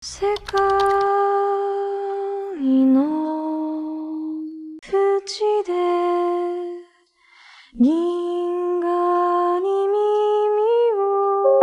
世界の縁で銀河に耳を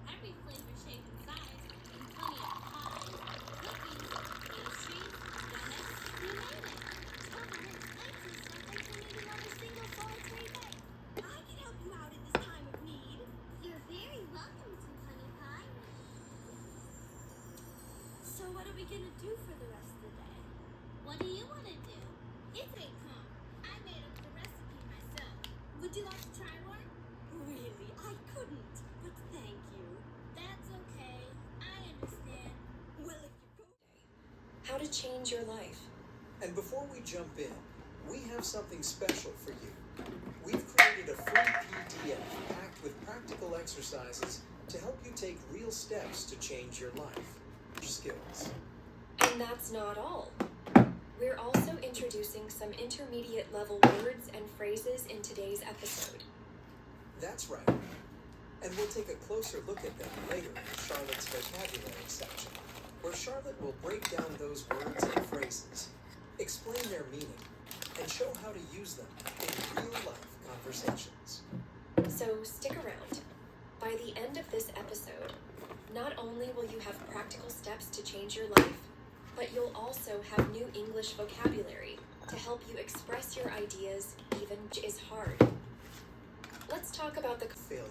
Every flavor, shape, and size, and plenty of pies, cookies, pastries, donuts, you name it. Chocolate spices sounds like you're needing on a single solitary day. I can help you out in this time of need. You're very welcome to Honey Pie. So what are we gonna do for the rest of the day? What do you want to do? It's a come. I made up the recipe myself. Would you like to try one? Really, I couldn't. But thank you. That's okay. I understand. Well, if you go... How to change your life. And before we jump in, we have something special for you. We've created a free PDF packed with practical exercises to help you take real steps to change your life, your skills. And that's not all. We're also introducing some intermediate level words and phrases in today's episode. That's right. And we'll take a closer look at them later in Charlotte's vocabulary section, where Charlotte will break down those words and phrases, explain their meaning, and show how to use them in real-life conversations. So stick around. By the end of this episode, not only will you have practical steps to change your life, but you'll also have new English vocabulary to help you express your ideas even which is hard. Let's talk about the Failure.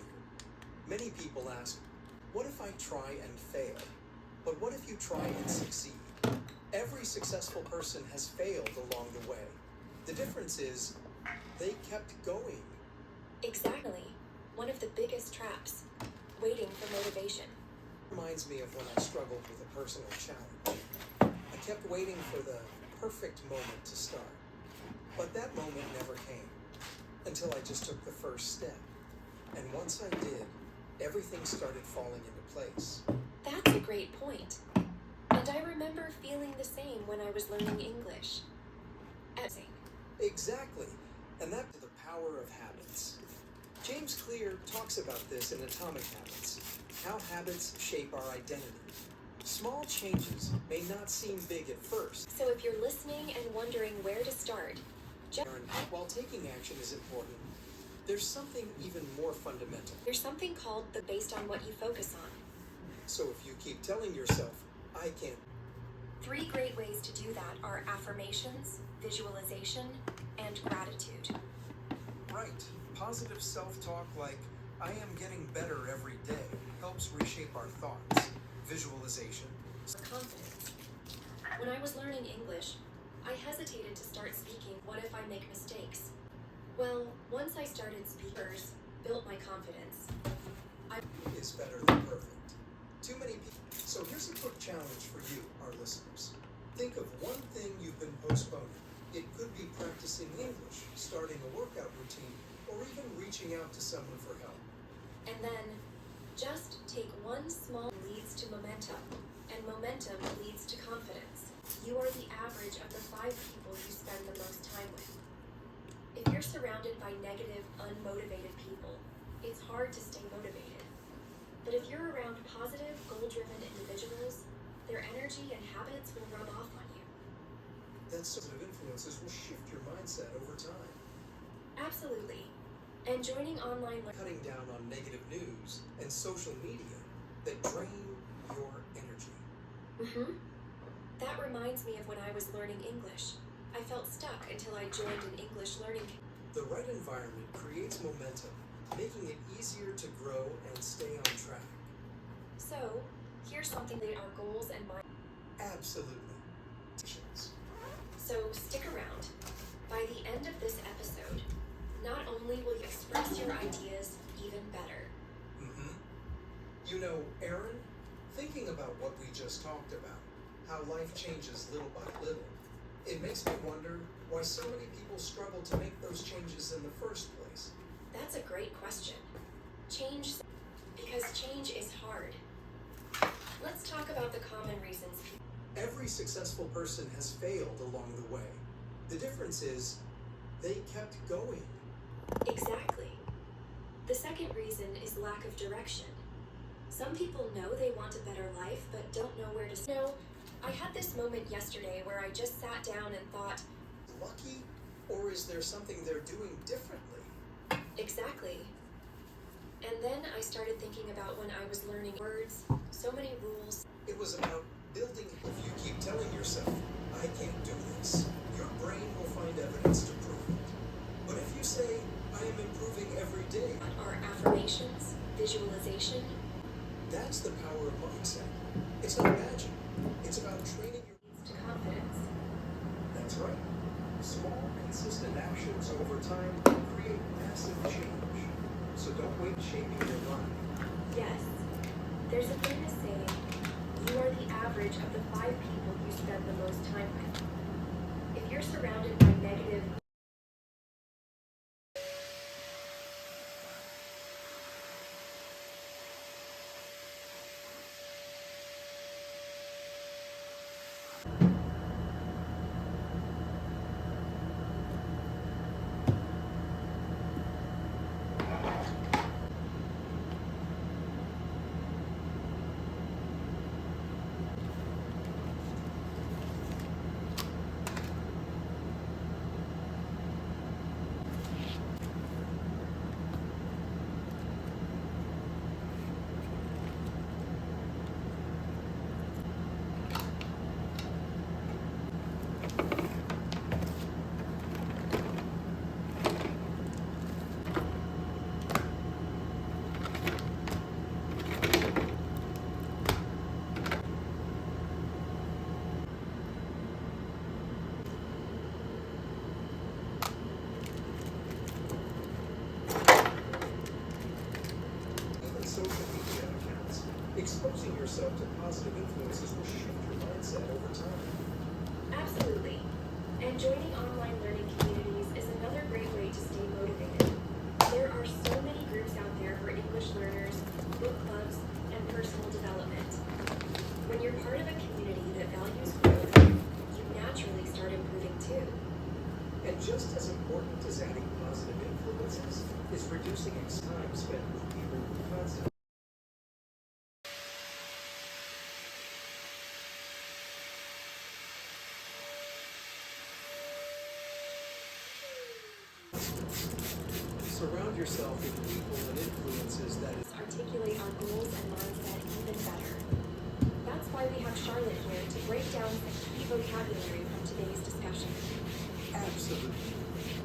Many people ask, what if I try and fail? But what if you try and succeed? Every successful person has failed along the way. The difference is, they kept going. Exactly. One of the biggest traps, waiting for motivation. Reminds me of when I struggled with a personal challenge. I kept waiting for the perfect moment to start. But that moment never came, until I just took the first step. And once I did, everything started falling into place. That's a great point. And I remember feeling the same when I was learning English. Exactly, and that's the power of habits. James Clear talks about this in Atomic Habits, how habits shape our identity. Small changes may not seem big at first. So if you're listening and wondering where to start, While taking action is important, there's something even more fundamental. there's something called the based on what you focus on. So if you keep telling yourself, I can't, 3 great ways to do that are affirmations, visualization, and gratitude. right, positive self-talk like, I am getting better every day, helps reshape our thoughts. Visualization. Confidence. When I was learning English, I hesitated to start speaking. What if I make mistakes? Well, once I started speakers, built my confidence. Is better than perfect. Too many people. So here's a quick challenge for you, our listeners. Think of one thing you've been postponing. It could be practicing English, starting a workout routine, or even reaching out to someone for help. And then, just take one small leads to momentum, and momentum leads to confidence. You are the average of the 5 people you spend the most time with. If you're surrounded by negative, unmotivated people, it's hard to stay motivated. But if you're around positive, goal-driven individuals, their energy and habits will rub off on you. That sort of influences will shift your mindset over time. Absolutely. And joining online learning. Cutting down on negative news and social media that drain your energy. That reminds me of when I was learning English. I felt stuck until I joined an English learning community. The right environment creates momentum, making it easier to grow and stay on track. So, here's something that our goals and my. Absolutely. So stick around. By the end of this episode, not only will you express your ideas even better. You know, Aaron, thinking about what we just talked about, how life changes little by little, it makes me wonder why so many people struggle to make those changes in the first place. That's a great question. Because change is hard. Let's talk about the common reasons people. Every successful person has failed along the way. The difference is, they kept going. Exactly. The second reason is lack of direction. Some people know they want a better life, but don't know where to start. No, I had this moment yesterday where I just sat down and thought, Lucky? Or is there something they're doing differently? exactly. And then I started thinking about when I was learning words, so many rules. It was about building. If you keep telling yourself, I can't do this, your brain will find evidence to prove it. But if you say, I am improving every day, Our affirmations, visualization, that's the power of mindset. It's not magic. It's about training your... leads to confidence. That's right. Small, consistent actions over time create massive change. So don't wait shaping your mind. Yes, there's a famous saying, you are the average of the 5 people you spend the most time with. If you're surrounded by negative Even social media accounts, exposing yourself to positive influences will shift your mindset over time. Absolutely. And joining online learning communities is another great way to stay motivated. There are so many groups out there for English learners, book clubs, and personal development. When you're part of a community that values growth, you naturally start improving too. And just as important as adding positive influences is reducing time spent with people who constantly... Surround yourself with people and influences that is... Articulate our goals and mindset even better. That's why we have Charlotte here to break down the key vocabulary from today's discussion. Absolutely.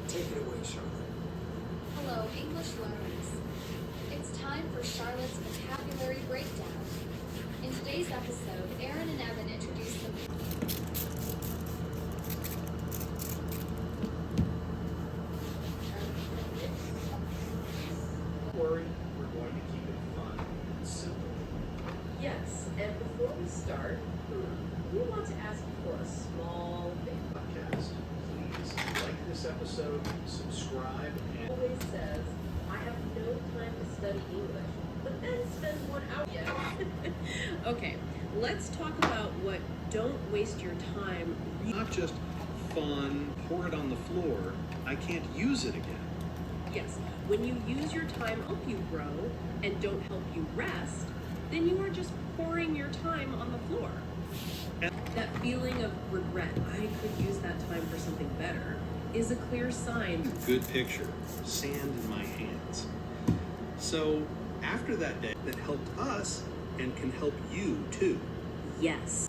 Take it away, Charlotte. Hello, English learners. It's time for Charlotte's vocabulary breakdown. In today's episode, Erin and Evan introduce the Don't worry, we're going to keep it fun and simple. Yes, and before we start, we want to ask for a small favor. Podcast. Please like this episode, subscribe, and Always says, I have no time to study English, but then spends 1 hour. Yeah. Okay, let's talk about what don't waste your time. not just fun, pour it on the floor, I can't use it again. Yes, when you use your time to help you grow and don't help you rest, then you are just pouring your time on the floor. And- That feeling of regret, I could use that time for something better, is a clear sign. Good picture. Sand in my hands. So after that day, that helped us and can help you too. Yes.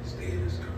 Stay in his car.